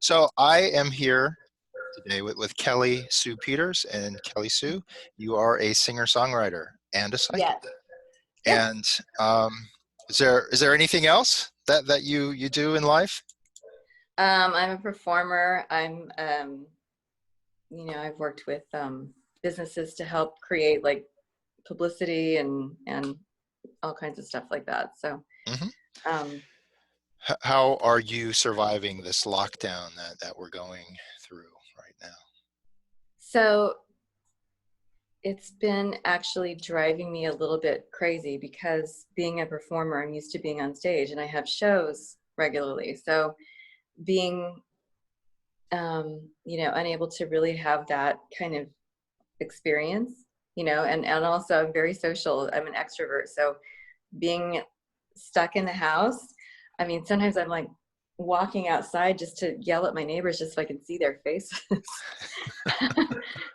So I am here today with Kelly Sue Peters. And Kelly Sue, you are a singer-songwriter and a psychic. Yes. Yep. And is there anything else that you do in life? I'm a performer. I've worked with businesses to help create like publicity and all kinds of stuff like that. So, Hmm. um, How are you surviving this lockdown that we're going through right now? so it's been actually driving me a little bit crazy because being a performer, I'm used to being on stage and I have shows regularly. So being, unable to really have that kind of experience, and also I'm very social. I'm an extrovert. So being stuck in the house, I mean, sometimes I'm like walking outside just to yell at my neighbors just so I can see their faces. and,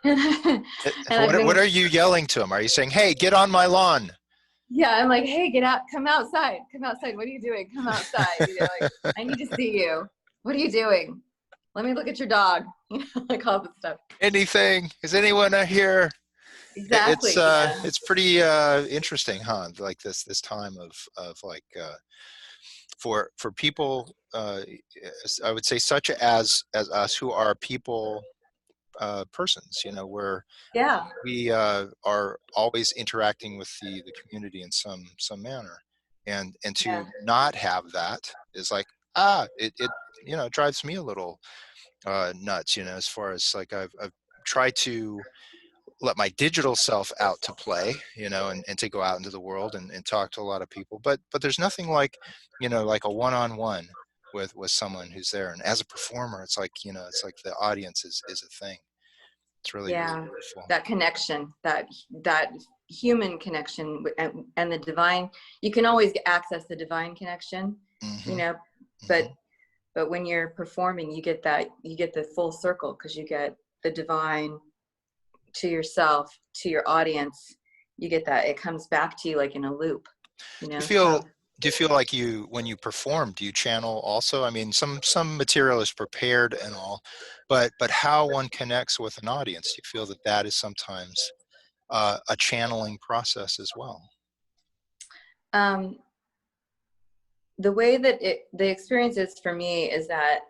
and I've What been, are you yelling to them? Are you saying, "Hey, get on my lawn"? yeah, I'm like, hey, get out, come outside, come outside. What are you doing? Come outside. Like, I need to see you. What are you doing? Let me look at your dog. Like all this stuff. Anything? Is anyone here? Exactly. Yeah. It's pretty interesting, huh? Like this time of like for people, I would say such as us who are people persons. Where Yeah. we are always interacting with the community in some manner, and to Yeah. not have that is like it it drives me a little nuts. As far as like I've tried to let my digital self out to play, and to go out into the world and talk to a lot of people. But there's nothing like, like a one-on-one with someone who's there. And as a performer, it's like, it's like the audience is a thing. It's really, really Yeah. beautiful. That connection, that human connection and the divine, you can always access the divine connection, you Hmm. know, Hmm. but when you're performing, you get the full circle because you get the divine to yourself, to your audience. You get that. It comes back to you like in a loop, You so feel do you feel like when you perform, do you channel also? I mean, some material is prepared and all, but how one connects with an audience, do you feel that is sometimes a channeling process as well? um the way that the experience is for me is that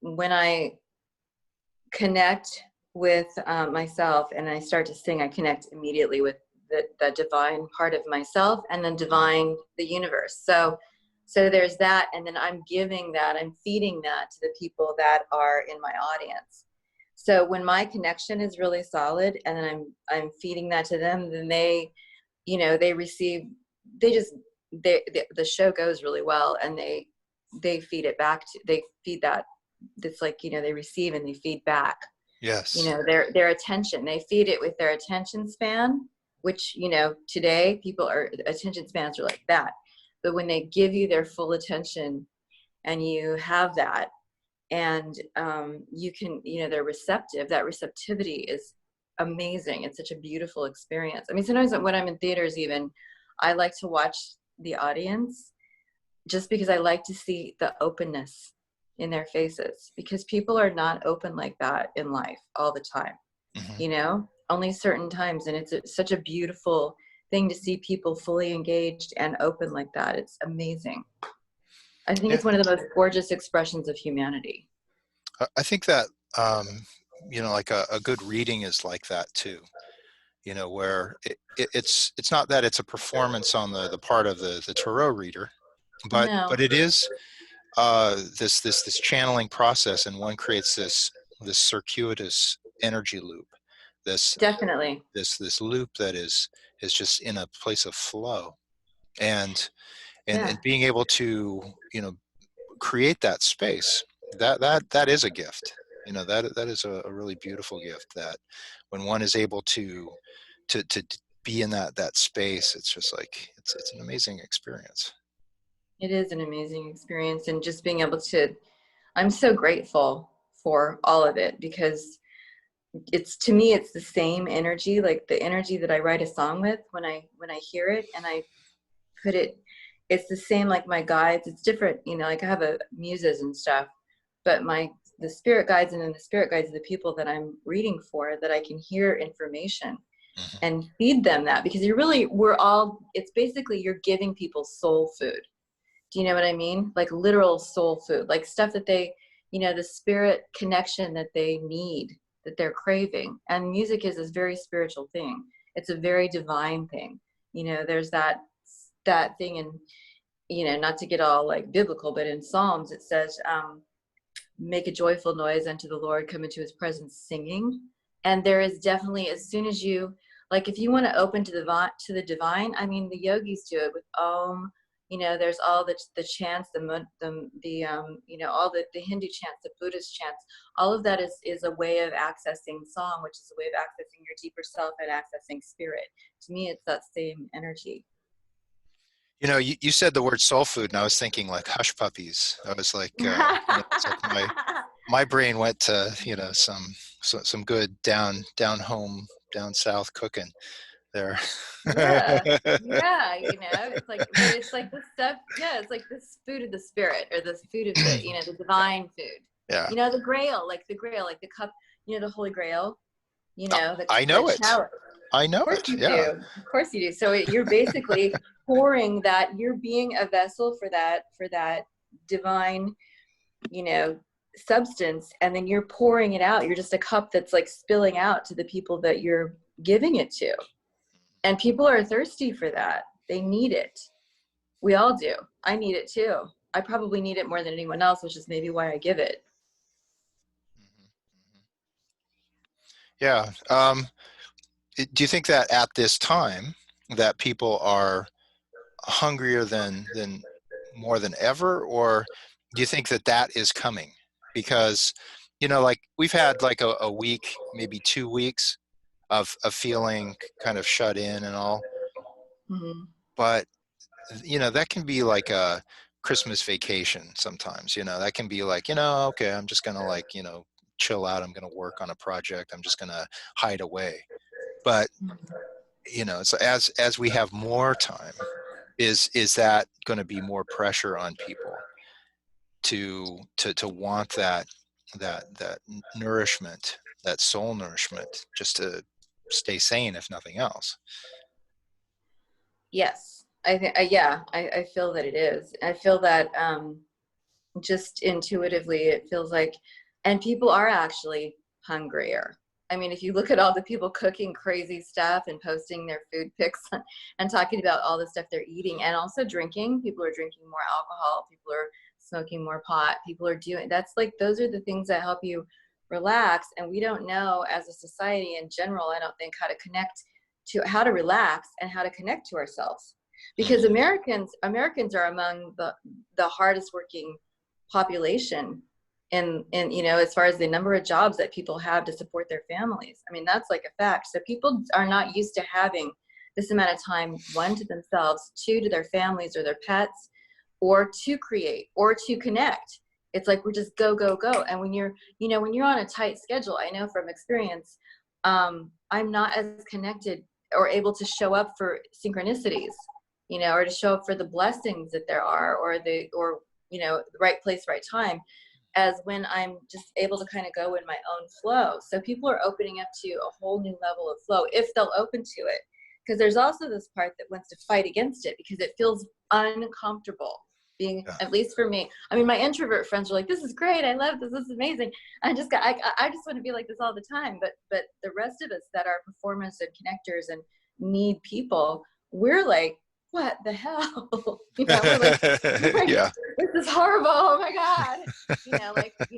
when I connect with myself and I start to sing, I connect immediately with the divine part of myself and then divine the universe. So there's that, and then I'm giving that, I'm feeding that to the people that are in my audience. So when my connection is really solid and then I'm feeding that to them, then they receive, they just the show goes really well, and they feed it back to, they feed that, it's like, they receive and they feed back, Yes. their attention, they feed it with their attention span, which, today people are, attention spans are like that. But when they give you their full attention and you have that, and you can, they're receptive, that receptivity is amazing. It's such a beautiful experience. I mean, sometimes when I'm in theaters, even, I like to watch the audience just because I like to see the openness in their faces, because people are not open like that in life all the time, Hmm. only certain times. And it's such a beautiful thing to see people fully engaged and open like that. It's amazing. I think Yeah, it's one of the most gorgeous expressions of humanity. I think that like a good reading is like that too. Where it's not that it's a performance on the part of the tarot reader, but No, it is this channeling process, and one creates this circuitous energy loop, this definitely. this loop that is just in a place of flow, and Yeah, and being able to create that space, that is a gift. That is a really beautiful gift, that when one is able to be in that space, it's just like it's an amazing experience. it is an amazing experience. And just being able to, I'm so grateful for all of it, because it's, to me, it's the same energy, like the energy that I write a song with, when I hear it and I put it, it's the same, like my guides. It's different, like I have a muses and stuff, but the spirit guides, and then the spirit guides are the people that I'm reading for, that I can hear information Mhm. and feed them that, because we're all, it's basically you're giving people soul food. Do you know what I mean? Like literal soul food, like stuff that they, the spirit connection that they need, that they're craving. And music is this very spiritual thing. It's a very divine thing. There's that thing in, not to get all like biblical, but in Psalms it says, make a joyful noise unto the Lord, come into his presence singing. And there is definitely, as soon as you, like, if you want to open to the divine, I mean, the yogis do it with Om. There's all the chants, all the Hindu chants, the Buddhist chants. All of that is a way of accessing song, which is a way of accessing your deeper self and accessing spirit. To me, it's that same energy. You said the word soul food, and I was thinking like hush puppies. I was like, it's like my brain went to some good down home down south cooking there. Yeah, yeah, it's like, but it's like this stuff, yeah, it's like this food of the spirit, or this food of the divine food. Yeah, The grail, like the cup, the Holy Grail, I the know it. chalice. I Of know course it. you Yeah. do. Of course you do. So you're basically pouring that, you're being a vessel for that divine, you know, substance, and then you're pouring it out. You're just a cup that's like spilling out to the people that you're giving it to. And people are thirsty for that. They need it. We all do. I need it too. I probably need it more than anyone else, which is maybe why I give it. Mhm, mhm. Yeah. Do you think that at this time that people are hungrier than more than ever, or do you think that that is coming? Because like we've had like a week, maybe 2 weeks of feeling kind of shut in and all, Mm-hmm. but that can be like a Christmas vacation sometimes. That can be like, okay, I'm just gonna like chill out. I'm gonna work on a project. I'm just gonna hide away. But so as we have more time, is that going to be more pressure on people to want that nourishment, that soul nourishment, just to stay sane, if nothing else? Yes, I think, yeah, I feel that it is. I feel that just intuitively, it feels like, and people are actually hungrier. I mean, if you look at all the people cooking crazy stuff and posting their food pics and talking about all the stuff they're eating, and also drinking, people are drinking more alcohol, people are smoking more pot, people are doing, that's like, those are the things that help you relax. And we don't know, as a society in general, I don't think, how to relax and how to connect to ourselves, because Mhm. Americans are among the hardest working population in as far as the number of jobs that people have to support their families. I mean, that's like a fact. So people are not used to having this amount of time, one, to themselves, two, to their families or their pets, or to create or to connect. It's like we're just go go go. And when you're on a tight schedule, I know from experience, I'm not as connected or able to show up for synchronicities, or to show up for the blessings that there are, or the right place, right time, as when I'm just able to kind of go in my own flow. So people are opening up to a whole new level of flow if they'll open to it. Because there's also this part that wants to fight against it because it feels uncomfortable being, Yeah. at least for me. I mean, my introvert friends are like, this is great, I love this is amazing, I just want to be like this all the time. But the rest of us that are performers and connectors and need people, we're like, what the hell? We're like, Yeah. this is horrible, oh my god.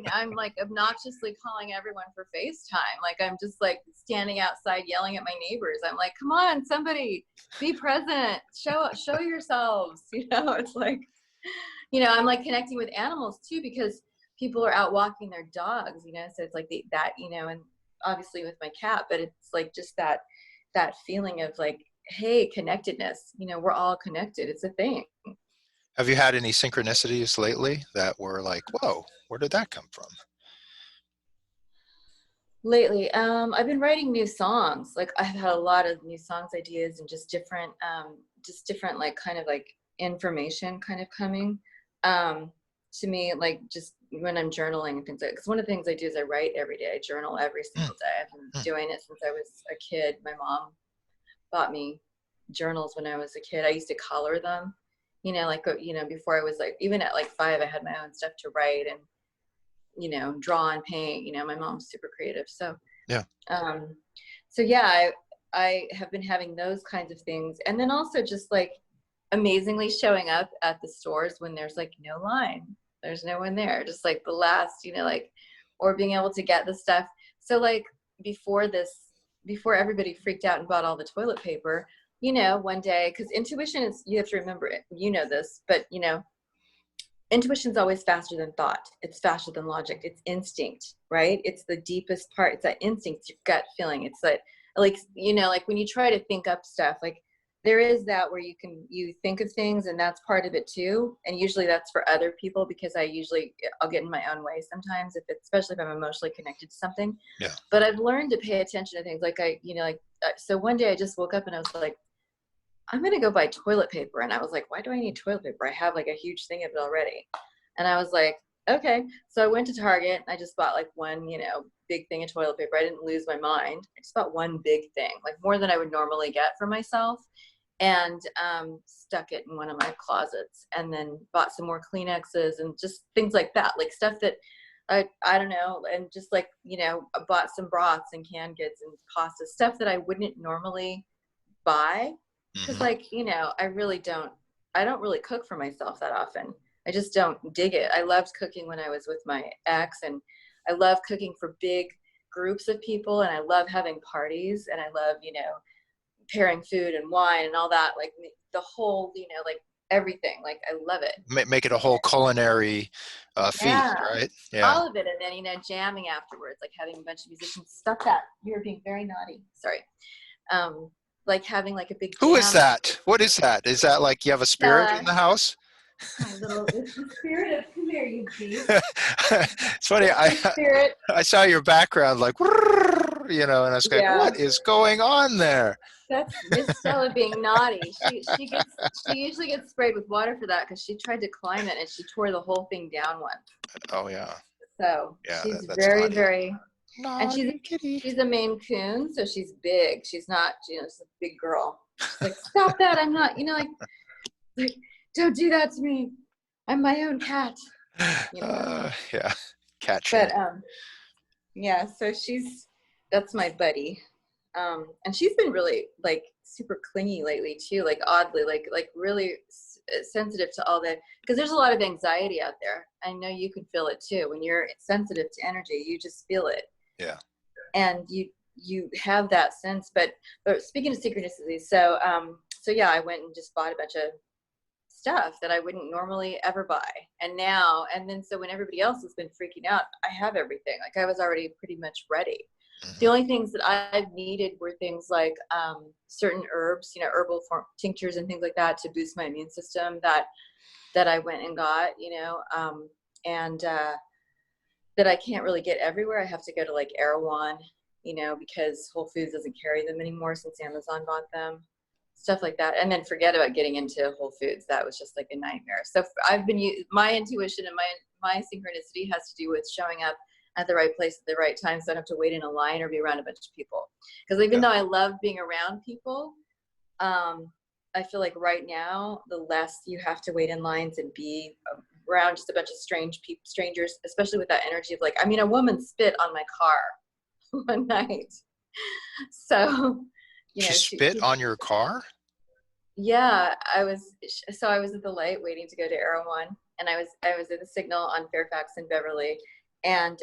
I'm like obnoxiously calling everyone for FaceTime, like I'm just like standing outside yelling at my neighbors. I'm like, come on, somebody, be present, show yourselves. It's like, I'm like connecting with animals too, because people are out walking their dogs, so it's like and obviously with my cat, but it's like just that feeling of like, hey, connectedness, we're all connected, it's a thing. Have you had any synchronicities lately that were like, whoa, where did that come from? Lately, I've been writing new songs. Like I've had a lot of new songs ideas, and just different like kind of like information kind of coming. to me, like just when I'm journaling and things like, because one of the things I do is I write every day. I journal every Mm, single day. I've been mm. doing it since I was a kid. My mom bought me journals when I was a kid. I used to color them, like, before I was like, even at like 5, I had my own stuff to write and, draw and paint. My mom's super creative. Yeah. Um, so yeah, I have been having those kinds of things. And then also just like amazingly showing up at the stores when there's like no line, there's no one there, just like the last, like, or being able to get the stuff. So like before before everybody freaked out and bought all the toilet paper, one day, because intuition is, you have to remember it, this, but intuition's always faster than thought. It's faster than logic. It's instinct, right? It's the deepest part. It's that instinct, your gut feeling. It's that, like, like when you try to think up stuff, like there is that where you think of things, and that's part of it too. And usually that's for other people, because I'll get in my own way sometimes, especially if I'm emotionally connected to something. Yeah. But I've learned to pay attention to things like so one day I just woke up and I was like, I'm going to go buy toilet paper. And I was like, why do I need toilet paper? I have like a huge thing of it already. And I was like, okay. So I went to Target and I just bought like one, big thing of toilet paper. I didn't lose my mind. I just bought one big thing, like more than I would normally get for myself, and stuck it in one of my closets, and then bought some more Kleenexes and just things like that, like stuff that I don't know. And just like, I bought some broths and canned goods and pasta, stuff that I wouldn't normally buy. Because Hmm. like, I don't really cook for myself that often. I just don't dig it. I loved cooking when I was with my ex, and I love cooking for big groups of people, and I love having parties, and I love, pairing food and wine and all that, like the whole, like everything. Like I love it. Make it a whole culinary feast, Yeah. right? Yeah. All of it. And then, jamming afterwards, like having a bunch of musicians. Stop that. You're being very naughty. Sorry. Um, like having like a big Who is jam that? What is that? Is that like you have a spirit in after. the house? My little, it's the spirit of, come here, you beast. It's funny. It's I the spirit. I saw your background like, and I was going, Yeah, what is going on there? that's Miss Stella being naughty. She usually gets sprayed with water for that, because she tried to climb it and she tore the whole thing down once. Oh yeah, So yeah. she's That's very, naughty. very, and Naughty kitty. she's a Maine Coon, so she's big. She's not, she's a big girl. She's like, stop that! I'm not, like, don't do that to me. I'm my own cat. Yeah, cat But shaming. yeah. So that's my buddy, and she's been really like super clingy lately too. Like oddly, like really sensitive to all that, because there's a lot of anxiety out there. I know you can feel it too. When you're sensitive to energy, you just feel it, Yeah. and you have that sense. But speaking of synchronicity, so yeah, I went and just bought a bunch of stuff that I wouldn't normally ever buy. And then so when everybody else has been freaking out, I have everything. Like I was already pretty much ready. The Hmm. only things that I've needed were things like certain herbs, herbal tinctures and things like that to boost my immune system, that I went and got, and that I can't really get everywhere. I have to go to like Erewhon, because Whole Foods doesn't carry them anymore since Amazon bought them, stuff like that. And then forget about getting into Whole Foods. That was just like a nightmare. So my intuition and my synchronicity has to do with showing up at the right place at the right time, so I don't have to wait in a line or be around a bunch of people. Because even Yeah. though I love being around people, I feel like right now, the less you have to wait in lines and be around just a bunch of strangers, especially with that energy of like, I mean, a woman spit on my car one night. So, She spit she on your car? yeah, I was at the light waiting to go to Erewhon, and I was at the signal on Fairfax and Beverly, and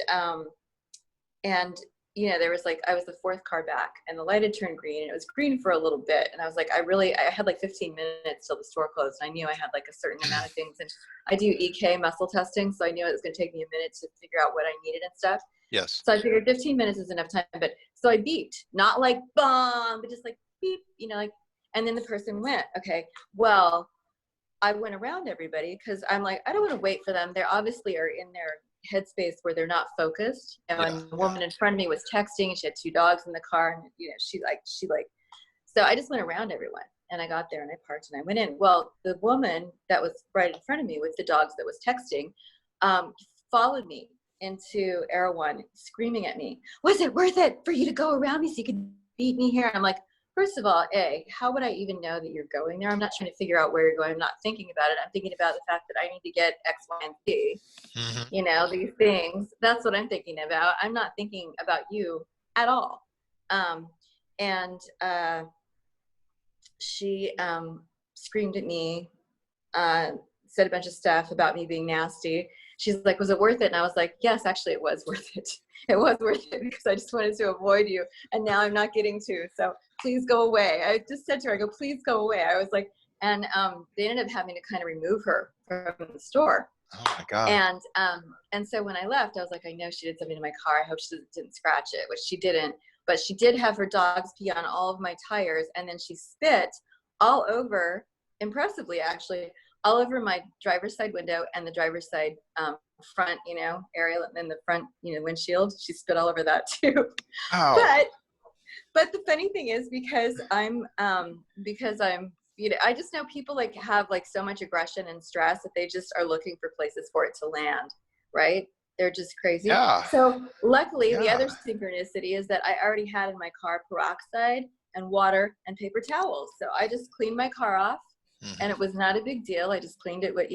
and there was like, I was the fourth car back, and the light had turned green, and it was green for a little bit, and I was like, I had like 15 minutes till the store closed, and I knew I had like a certain amount of things, and I do EK muscle testing, so I knew it was going to take me a minute to figure out what I needed and stuff. Yes. So I figured 15 minutes is enough time, but so I beeped, not like bomb, but just like beep, like, and then the person went, okay, well, I went around everybody because I'm like, I don't want to wait for them. They obviously are in their headspace where they're not focused. Yeah. And the Yeah. woman in front of me was texting, and she had 2 dogs in the car, and so I just went around everyone, and I got there and I parked and I went in. Well, the woman that was right in front of me with the dogs that was texting um, followed me into Erewhon, screaming at me, "Was it worth it for you to go around me so you could beat me here?" And I'm like, first of all, A, how would I even know that you're going there? I'm not trying to figure out where you're going. I'm not thinking about it. I'm thinking about the fact that I need to get X, Y, and Z, Hmm. these things. That's what I'm thinking about. I'm not thinking about you at all. Um, and she screamed at me, uh, said a bunch of stuff about me being nasty. She's like, "Was it worth it?" And I was like, "Yes, actually, it was worth it. It was worth it because I just wanted to avoid you, and now I'm not getting to. So please go away." I just said to her, "I go, please go away." I was like, and they ended up having to kind of remove her from the store. Oh my God. And so when I left, I was like, I know she did something to my car. I hope she didn't scratch it, which she didn't. But she did have her dogs pee on all of my tires, and then she spit all over, impressively actually, all over my driver's side window and the driver's side front, area, and the front, windshield. She spit all over that too. Wow. but but the funny thing is, because I'm I just know people like have like so much aggression and stress that they just are looking for places for it to land, right? They're just crazy. Yeah. So luckily, the Yeah. other synchronicity is that I already had in my car peroxide and water and paper towels. So I just cleaned my car off, and Hmm. it was not a big deal. I just cleaned it with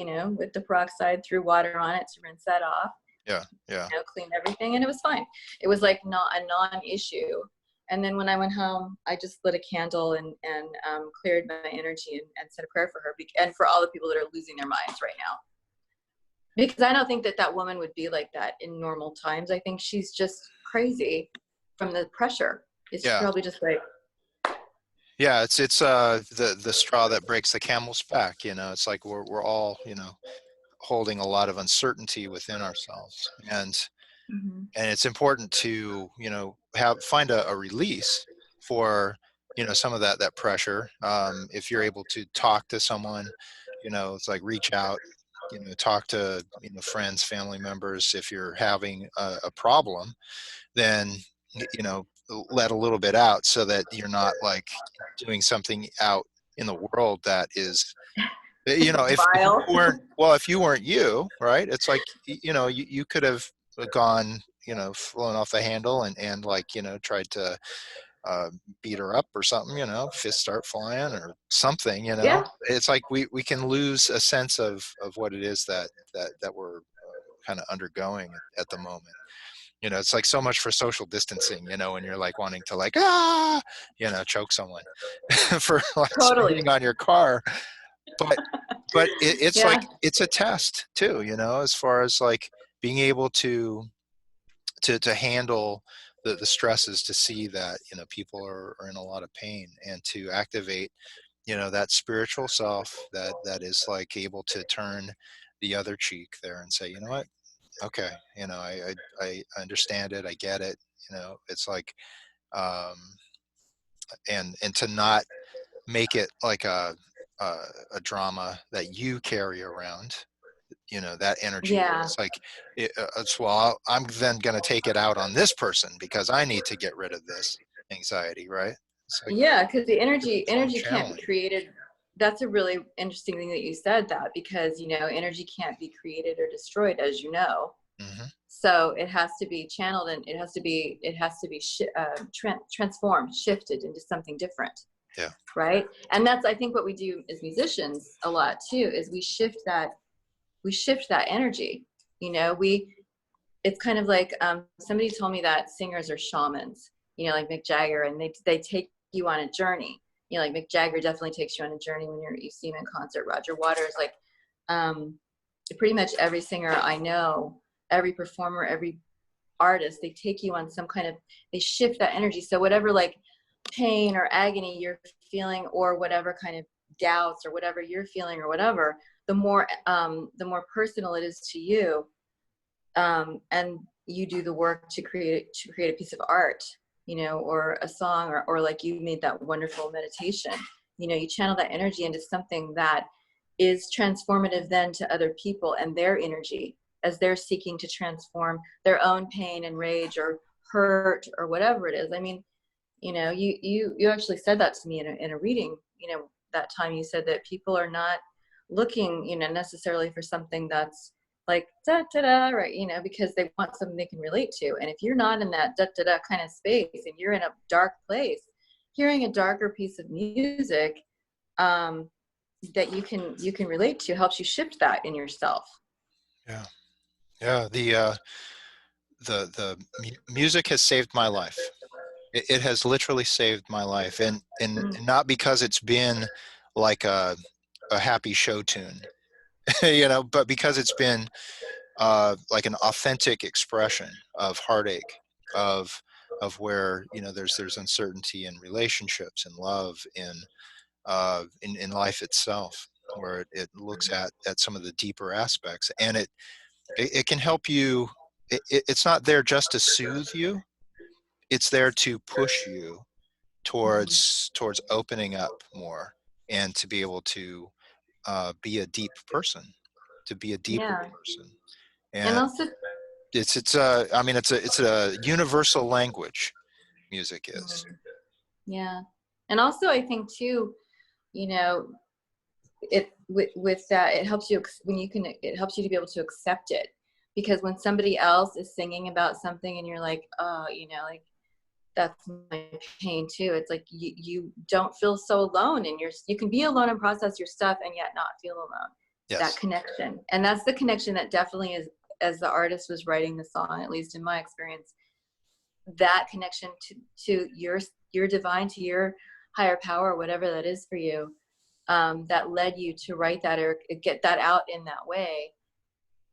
the peroxide, threw water on it to rinse that off, Yeah. Yeah. cleaned everything, and it was fine. It was like not a non-issue. And then when I went home, I just lit a candle and cleared my energy and said a prayer for her and for all the people that are losing their minds right now. Because I don't think that that woman would be like that in normal times. I think she's just crazy from the pressure. It's Yeah. probably just like, Yeah. It's the straw that breaks the camel's back. It's like we're all holding a lot of uncertainty within ourselves, mm-hmm. and it's important to find a release for some of that pressure. If you're able to talk to someone, it's like reach out, talk to friends, family members. If you're having a problem, then you know let a little bit out so that you're not like doing something out in the world that is if you Vile. weren't, well, if you weren't you, right, it's like you could have gone, flown off the handle and like tried to uh, beat her up or something, fists start flying or something. Yeah. It's like we can lose a sense of what it is that we're kind of undergoing at the moment. It's like so much for social distancing, when you're like wanting to like choke someone for like Totally. spitting on your car. But it's Yeah. like it's a test too, as far as like being able to handle the stresses, to see that people are in a lot of pain, and to activate that spiritual self that is like able to turn the other cheek there and say, you know what, okay, I understand it, I get it. It's like um and to not make it like a, a drama that you carry around, that energy. Yeah. It's like it's, well, I'm then going to take it out on this person because I need to get rid of this anxiety, right? It's like Yeah, because the energy different form of energy can't be channeling. created. That's a really interesting thing that you said that, because energy can't be created or destroyed, as you know. Hmm. So it has to be channeled, and it has to be transformed, shifted into something different, Yeah. right? And that's, I think, what we do as musicians a lot too, is we shift that energy. We It's kind of like, somebody told me that singers are shamans, like Mick Jagger, and they take you on a journey. Like Mick Jagger definitely takes you on a journey when you see him in concert. Roger Waters, like, um, pretty much every singer I know, every performer, every artist, they take you on some kind of, they shift that energy. So whatever like pain or agony you're feeling, or whatever kind of doubts or whatever you're feeling or whatever, the more personal it is to you, and you do the work to create a piece of art, or a song, or like you made that wonderful meditation. You channel that energy into something that is transformative then to other people and their energy, as they're seeking to transform their own pain and rage or hurt or whatever it is. I mean, you actually said that to me in a reading. That time you said that people are not looking, necessarily for something that's like da da da, right? You know, because they want something they can relate to. And if you're not in that da da da kind of space and you're in a dark place, hearing a darker piece of music that you can relate to helps you shift that in yourself. Yeah. Yeah. Music has saved my life. It has literally saved my life, and Mm. not because it's been like a happy show tune, but because it's been like an authentic expression of heartache, of where there's uncertainty in relationships and love in life itself, where it looks at some of the deeper aspects, and it can help you. It's not there just to soothe you; it's there to push you Mhm. towards opening up more, and to be able to be a deep person, to be a deeper Yeah. person. And And also, I mean, it's a universal language. Music is. mm, yeah. And also I think too, you know, it with that it helps you when you can it helps you to be able to accept it, because when somebody else is singing about something and you're like, oh, like that's my pain too, it's like you don't feel so alone, and you can be alone and process your stuff and yet not feel alone. That Yes. connection, and that's the connection that definitely is, as the artist was writing the song, at least in my experience, that connection to your divine, to your higher power, whatever that is for you, that led you to write that or get that out in that way,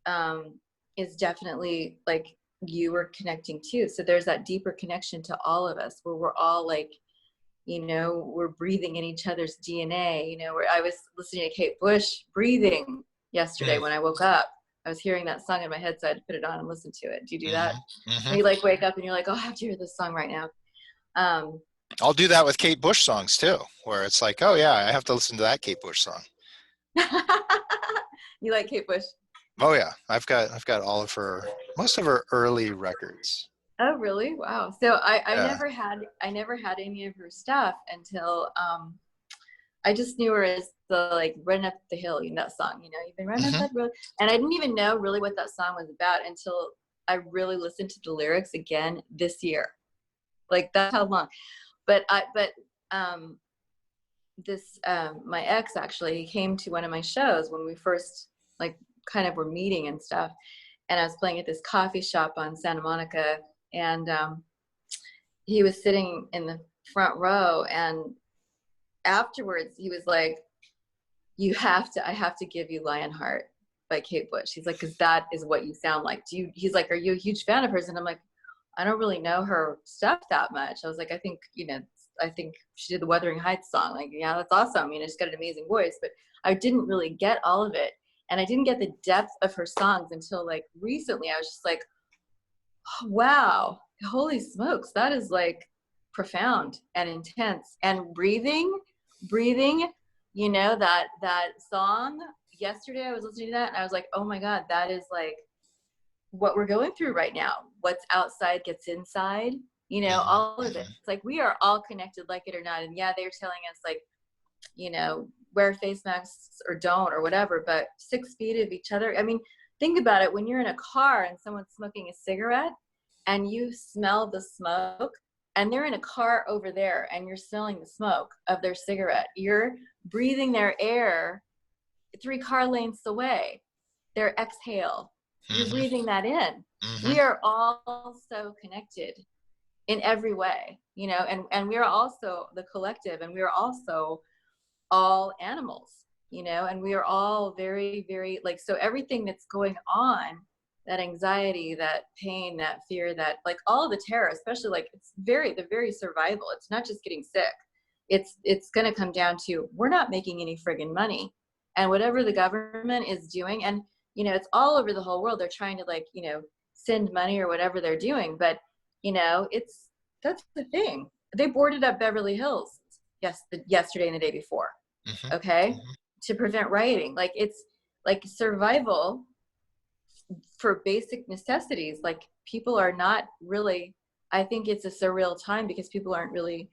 um, is definitely like you were connecting to. So there's that deeper connection to all of us, where we're all like, we're breathing in each other's DNA. Where I was listening to Kate Bush breathing yesterday Mm. when I woke up. I was hearing that song in my head, so I had to put it on and listen to it. Do you do that? Hmm. Hmm. When you like wake up and you're like, oh, I have to hear this song right now. Um, I'll do that with Kate Bush songs too, where it's like, oh yeah, I have to listen to that Kate Bush song. you like Kate Bush? Oh yeah, I've got all of her, most of her early records. Oh, really? Wow. So I Yeah. never had any of her stuff until I just knew her as the like "Run Up the Hill," that song. You've been running up Hmm. that road, and I didn't even know really what that song was about until I really listened to the lyrics again this year. Like that's how long. But um, this my ex actually came to one of my shows when we first like kind of were meeting and stuff, and I was playing at this coffee shop on Santa Monica, and he was sitting in the front row, and afterwards he was like, I have to give you Lionheart by Kate Bush. He's like, because that is what you sound like. He's like, are you a huge fan of hers? And I'm like, I don't really know her stuff that much. I was like, I think she did the Wuthering Heights song. Like, yeah, that's awesome. She's got an amazing voice, but I didn't really get all of it. And I didn't get the depth of her songs until like recently. I was just like, oh, wow, holy smokes, that is like profound and intense. And breathing, that song. Yesterday I was listening to that and I was like, oh my God, that is like what we're going through right now. What's outside gets inside, Hmm. all of it. Hmm. It's like we are all connected, like it or not. And yeah, they're telling us like, wear face masks or don't or whatever, but 6 feet of each other. I mean, think about it. When you're in a car and someone's smoking a cigarette and you smell the smoke, and they're in a car over there and you're smelling the smoke of their cigarette, you're breathing their air 3 car lengths away, their exhale. You're Hmm. breathing that in. Hmm. We are all so connected in every way, and we are also the collective, and we are also all animals, and we are all very, very like, so everything that's going on, that anxiety, that pain, that fear, that like all the terror, especially like the very survival. It's not just getting sick. It's going to come down to, we're not making any friggin' money. And whatever the government is doing, and it's all over the whole world. They're trying to like, send money or whatever they're doing. But that's the thing. They boarded up Beverly Hills yesterday and the day before, Hmm. okay, Hmm. to prevent rioting. Like it's like survival for basic necessities. Like people are not really, I think it's a surreal time because people aren't really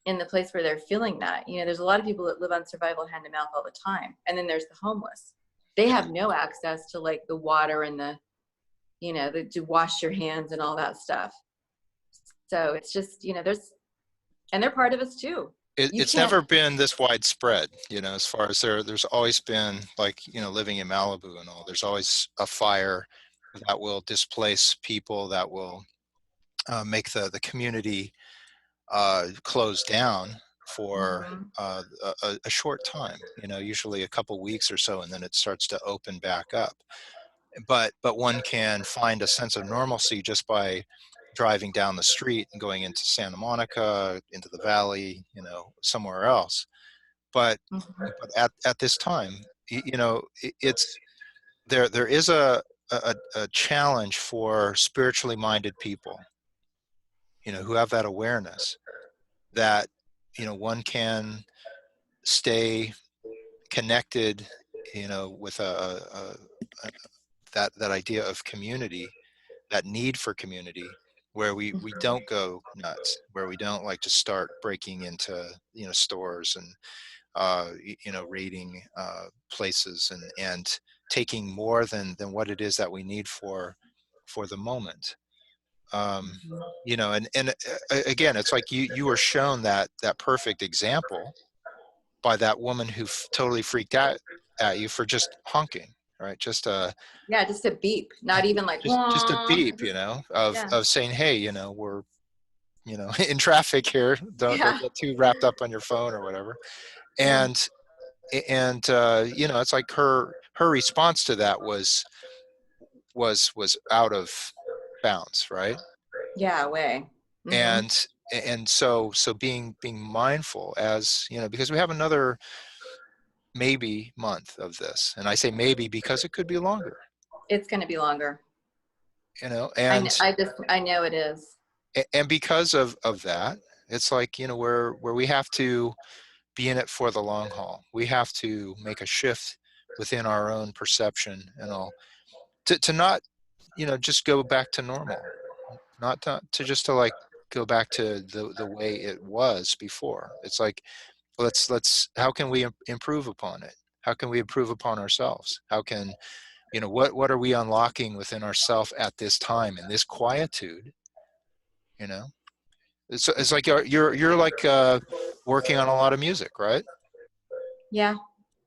in the place where they're feeling that. There's a lot of people that live on survival hand to mouth all the time. And then there's the homeless. they have no access to like the water and the, to wash your hands and all that stuff. So it's just, and they're part of us too. You It's can't. never been this widespread, as far as there's always been, like, living in Malibu and all, there's always a fire that will displace people, that will make the community close down for Mhm. a short time, usually a couple weeks or so, and then it starts to open back up. But one can find a sense of normalcy just by driving down the street and going into Santa Monica, into the valley, somewhere else. But Mhm. at this time, it's there is a challenge for spiritually minded people, who have that awareness that, one can stay connected, with a that idea of community, that need for community, where we don't go nuts, where we don't like to start breaking into, stores and raiding places, and taking more than what it is that we need for the moment. um again, it's like you were shown that perfect example by that woman who totally freaked out at you for just honking, right? Yeah, just a beep, not even like, Just a wah. beep, Just, of yeah, saying, hey, we're in traffic here, don't yeah, get too wrapped up on your phone or whatever. yeah, And it's like her response to that was out of bounds, right? yeah, way. Hmm. And so being mindful, as because we have another maybe month of this, and I say maybe because it could be longer, It's going to be longer. you know I, kn- and I just, I know it is. and because of that, it's like, where we have to be in it for the long haul. We have to make a shift within our own perception and all, to not, just go back to normal, not to just to like go back to the way it was before. It's like, let's how can we improve upon it? How can we improve upon ourselves? How can, what are we unlocking within ourselves at this time, in this quietude? you know it's like you're like working on a lot of music, right? Yeah,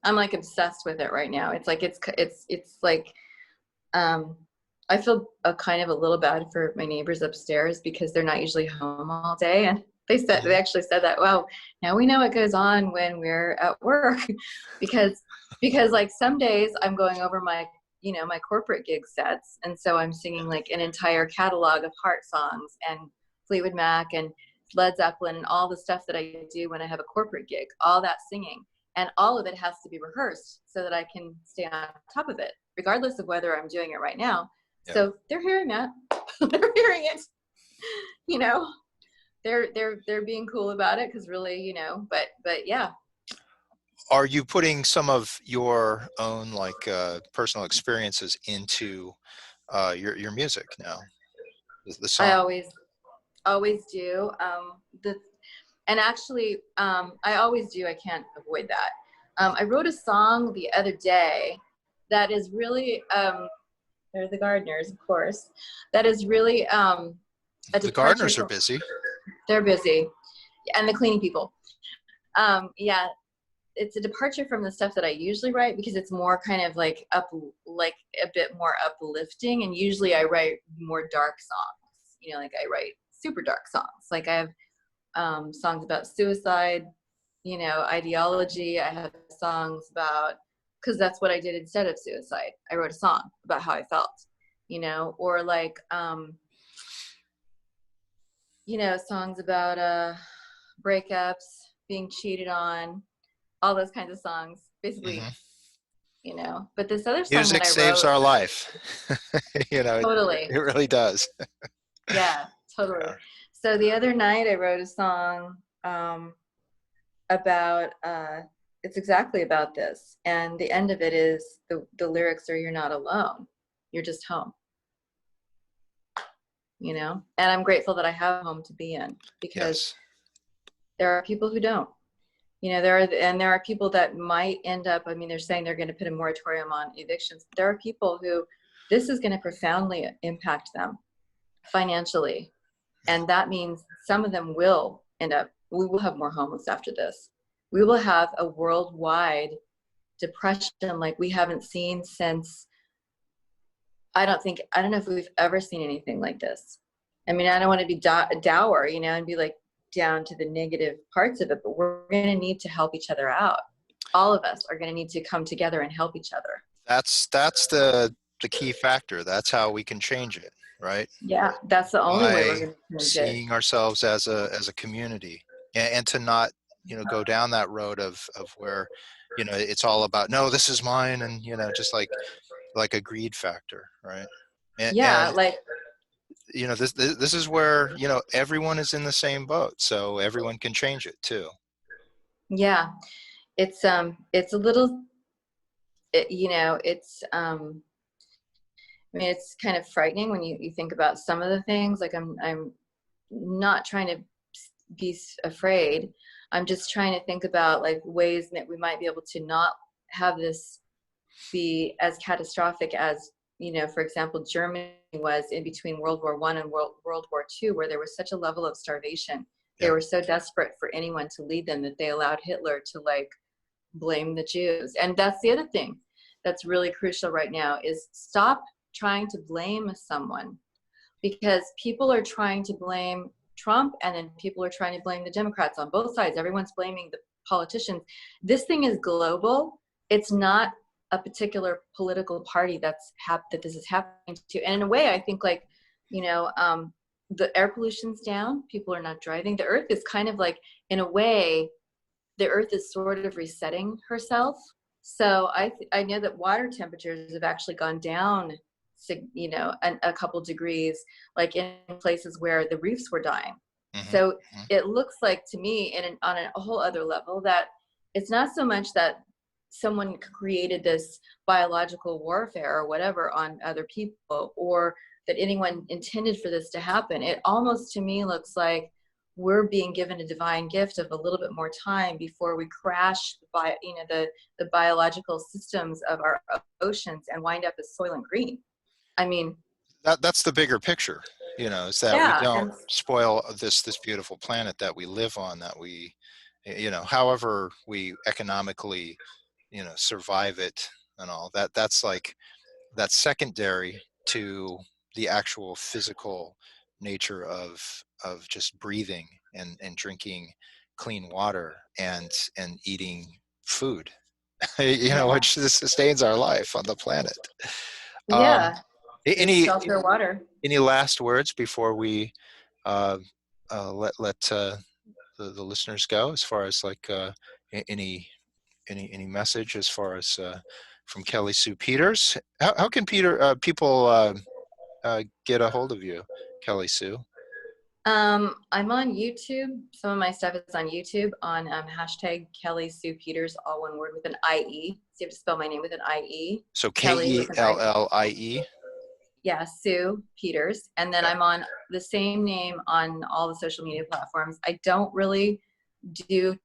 I'm like obsessed with it right now. It's like it's like um I feel kind of a little bad for my neighbors upstairs because they're not usually home all day, and they Hmm. actually said that, well, now we know what goes on when we're at work because like some days I'm going over my my corporate gig sets, and so I'm singing like an entire catalog of Heart songs and Fleetwood Mac and Led Zeppelin and all the stuff that I do when I have a corporate gig, all that singing, and all of it has to be rehearsed so that I can stay on top of it regardless of whether I'm doing it right now. Yeah. So they're hearing that. They're hearing it. You know, they're being cool about it because really, but yeah. Are you putting some of your own, like, personal experiences into your music now, the I song? always do. The and actually, I always do. I can't avoid that. I wrote a song the other day that is really they're the gardeners, of course. That is really a The departure gardeners are from. busy. They're busy, and the cleaning people. Yeah, it's a departure from the stuff that I usually write because it's more kind of like a bit more uplifting. And usually I write more dark songs. Like I write super dark songs. Like I have songs about suicide, ideology. I have songs about, because that's what I did instead of suicide. I wrote a song about how I felt, or like songs about breakups, being cheated on, all those kinds of songs. Basically, Hmm. But this other song that Music I saves wrote, our life. totally, It really does. yeah, totally. Yeah. So the other night I wrote a song about it's exactly about this, and the end of it is the lyrics are, "You're not alone, you're just home." And I'm grateful that I have a home to be in because Yes. there are people who don't. there are people that might end up, I mean, they're saying they're going to put a moratorium on evictions. There are people who this is going to profoundly impact them financially. Yeah. And that means some of them will end up, we will have more homeless after this. We will have a worldwide depression like we haven't seen since, I don't know if we've ever seen anything like this. I mean, I don't want to be dour, and be like down to the negative parts of it, but we're going to need to help each other out. All of us are going to need to come together and help each other. That's the key factor. That's how we can change it, right? Yeah, that's the only way we're By going to change it. seeing ourselves as a community, and to not go down that road of where it's all about, no, this is mine, and just like a greed factor, right? Yeah, And like, this is where everyone is in the same boat, so everyone can change it too. yeah, it's a little, it's, I mean, it's kind of frightening when you think about some of the things. Like, I'm not trying to be afraid. I'm just trying to think about like ways that we might be able to not have this be as catastrophic as, for example, Germany was in between World War I and World War II, where there was such a level of starvation. They Yeah. were so desperate for anyone to lead them that they allowed Hitler to like blame the Jews. And that's the other thing that's really crucial right now is stop trying to blame someone, because people are trying to blame Trump, and then people are trying to blame the Democrats on both sides. Everyone's blaming the politicians. This thing is global. It's not a particular political party that this is happening to. And in a way, I think like, the air pollution's down. People are not driving. The earth is kind of like, in a way, the earth is sort of resetting herself. So I know that water temperatures have actually gone down, a couple degrees, like in places where the reefs were dying. Hmm. So Hmm. it looks like to me, on a whole other level, that it's not so much that someone created this biological warfare or whatever on other people, or that anyone intended for this to happen. It almost to me looks like we're being given a divine gift of a little bit more time before we crash the biological systems of our oceans and wind up as Soylent Green. I mean, That's the bigger picture, is that we yeah, don't and spoil this beautiful planet that we live on, that we, however we economically, survive it and all that. That's secondary to the actual physical nature of just breathing and drinking clean water and eating food, yeah, which sustains our life on the planet. Um, yeah, food, any shelter, water. any last words before we uh, let the listeners go, as far as like any message as far as from Kelly Sue Peters? How can people get a hold of you, Kelly Sue? I'm on YouTube. Some of my stuff is on YouTube on hashtag Kelly Sue Peters, all one word with an IE. So you have to spell my name with an IE. So Kelly with an I. Kellie. Yeah, Sue Peters. And then Okay. I'm on the same name on all the social media platforms. I don't really do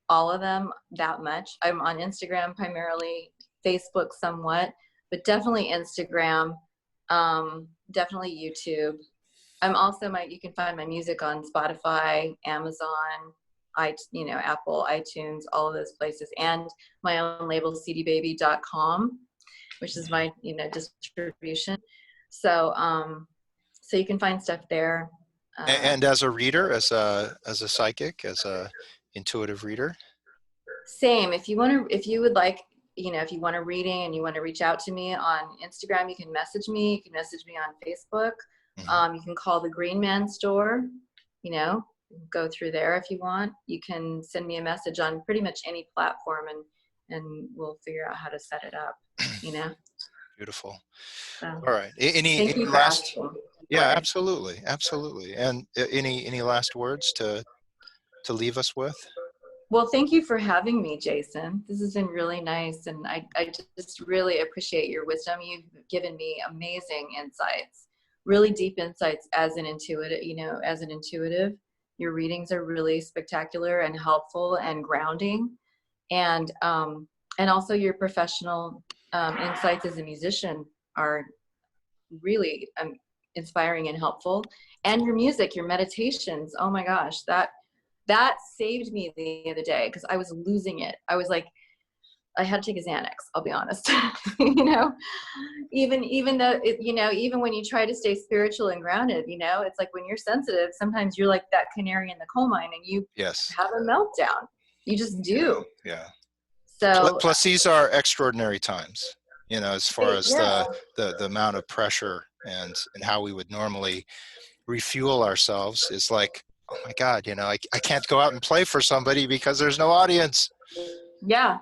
all of them that much. I'm on Instagram primarily, Facebook somewhat, but definitely Instagram, definitely YouTube. I'm also you can find my music on Spotify, Amazon, Apple, iTunes, all of those places, and my own label, cdbaby.com, which is my, distribution. So, so you can find stuff there. And as a reader, as a psychic, as a intuitive reader. Same. If you would like, if you want a reading and you want to reach out to me on Instagram, you can message me. You can message me on Facebook. Hmm. You can call the Green Man store, go through there if you want. You can send me a message on pretty much any platform, and we'll figure out how to set it up, Beautiful. So All right. Any thank you for last? asking. Go Yeah, ahead. absolutely, absolutely. And any last words to leave us with? Well, thank you for having me, Jason. This has been really nice, and I just really appreciate your wisdom. You've given me amazing insights, really deep insights as an intuitive, as an intuitive. Your readings are really spectacular and helpful and grounding. And also your professional insights as a musician are really inspiring and helpful. And your music, your meditations, oh my gosh, that saved me the other day because I was losing it. I was like, I had to take a Xanax, I'll be honest. You know, even though even when you try to stay spiritual and grounded, it's like when you're sensitive, sometimes you're like that canary in the coal mine and you Yes. have a meltdown. You just Yeah. do. Yeah. So Plus, these are extraordinary times, as far as yeah, the amount of pressure and how we would normally refuel ourselves is like, oh my God, I can't go out and play for somebody because there's no audience. yeah,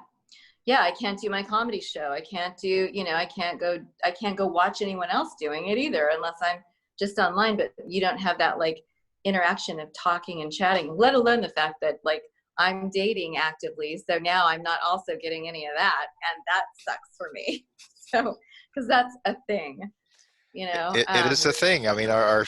yeah. I can't do my comedy show. I can't do, I can't go watch anyone else doing it either, unless I'm just online. But you don't have that like interaction of talking and chatting, let alone the fact that like I'm dating actively. So now I'm not also getting any of that. And that sucks for me. So, because that's a thing, you know? It is a thing. I mean, our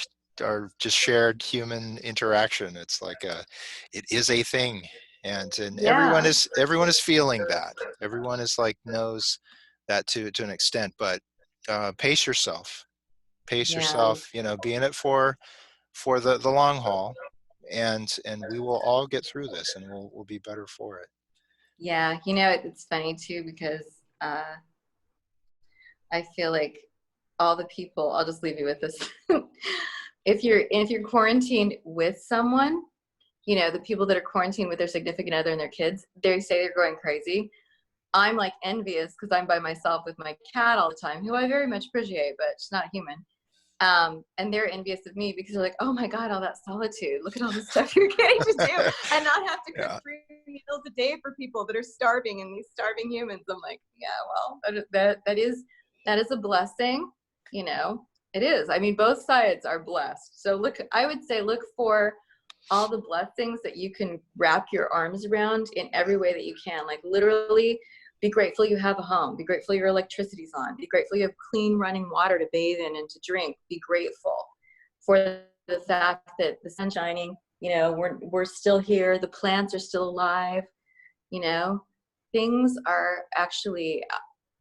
just shared human interaction. It's like it is a thing, and Yeah, everyone is feeling that. Everyone is like knows that to an extent, but pace yourself. Pace yeah, yourself. Be in it for the long haul, and we will all get through this, and we'll be better for it. yeah. It's funny too, because I feel like all the people, I'll just leave you with this. If you're quarantined with someone, the people that are quarantined with their significant other and their kids, they say they're going crazy. I'm like envious because I'm by myself with my cat all the time, who I very much appreciate, but she's not human. And they're envious of me because they're like, oh my God, all that solitude. Look at all the stuff you're getting to do and not have to cook Yeah. 3 meals a day for people that are starving and these starving humans. I'm like, yeah, well, that is a blessing. It is. I mean, both sides are blessed. So I would say look for all the blessings that you can wrap your arms around in every way that you can. Like literally be grateful you have a home. Be grateful your electricity's on. Be grateful you have clean running water to bathe in and to drink. Be grateful for the fact that the sun's shining. We're still here. The plants are still alive. You know, things are actually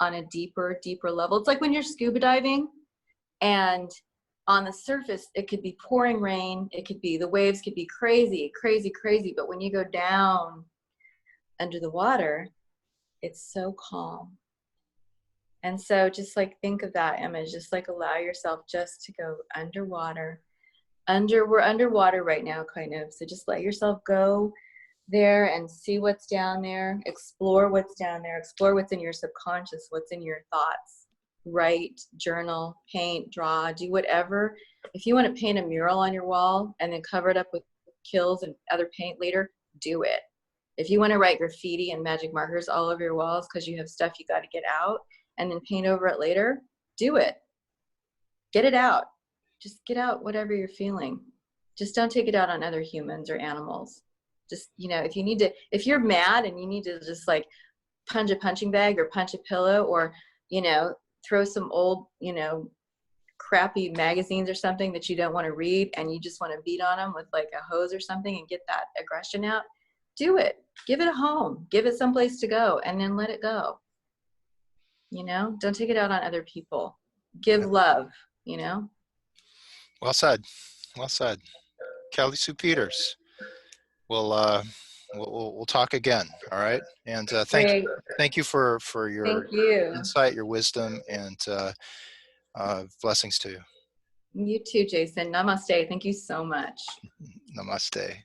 on a deeper level. It's like when you're scuba diving and on the surface, it could be pouring rain. It could be, the waves could be crazy, crazy, crazy. But when you go down under the water, it's so calm. And so just like think of that image, just like allow yourself just to go underwater. We're underwater right now, kind of. So just let yourself go there and see what's down there. Explore what's down there. Explore what's in your subconscious, what's in your thoughts. Write, journal, paint, draw, do whatever. If you want to paint a mural on your wall and then cover it up with kills and other paint later, do it. If you want to write graffiti and magic markers all over your walls because you have stuff you got to get out and then paint over it later, do it. Get it out. Just get out whatever you're feeling. Just don't take it out on other humans or animals. Just, if you're mad and you need to just like punch a punching bag or punch a pillow or, throw some old, crappy magazines or something that you don't want to read and you just want to beat on them with like a hose or something and get that aggression out, do it. Give it a home. Give it someplace to go and then let it go. Don't take it out on other people. Give love, Well said. Well said. Kelly Sue Peters. We'll we'll talk again. All right. And Great. thank you for your Thank you. insight, your wisdom, and blessings to you. You too, Jason. Namaste. Thank you so much. Namaste.